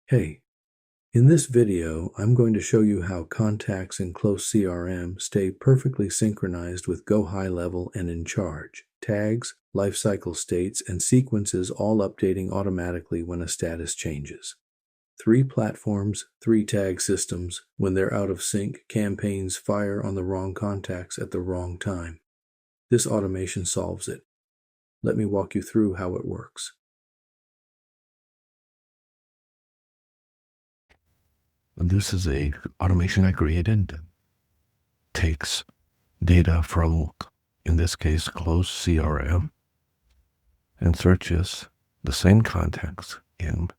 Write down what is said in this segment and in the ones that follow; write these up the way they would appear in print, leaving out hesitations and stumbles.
Hey, in this video, I'm going to show you how contacts in Close CRM stay perfectly synchronized with Go High Level and In Charge. Tags, lifecycle states, and sequences all updating automatically when a status changes. 3 platforms, 3 tag systems. When they're out of sync, campaigns fire on the wrong contacts at the wrong time. This automation solves it. Let me walk you through how it works. This is a automation I created that takes data from, in this case, Close CRM, and searches the same contacts in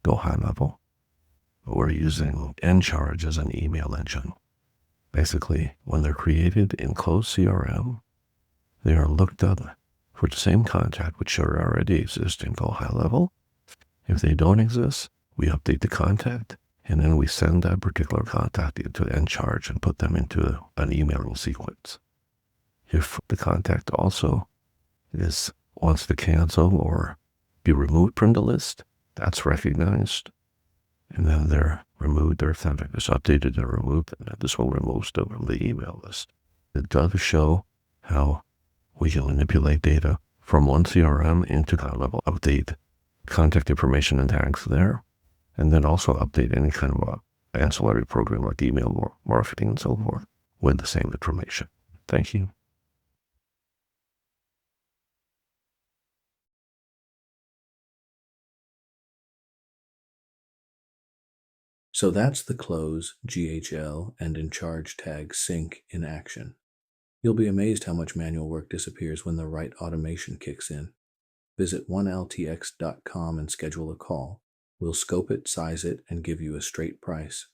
Go High Level. But we're using Encharge as an email engine. Basically, when they're created in Close CRM, they are looked up for the same contact which should already exist in Go High Level. If they don't exist, we update the contact, and then we send that particular contact into Encharge and put them into an emailing sequence. If the contact also wants to cancel or be removed from the list, that's recognized, and then they're removed, or if that is updated or removed, and then this will remove them from the email list. It does show how we can manipulate data from one CRM into High Level, update contact information and tags there, and then also update any kind of ancillary program like email marketing and so forth with the same information. Thank you. So that's the Close, GHL, and In Charge tag sync in action. You'll be amazed how much manual work disappears when the right automation kicks in. Visit 1LTX.com and schedule a call. We'll scope it, size it, and give you a straight price.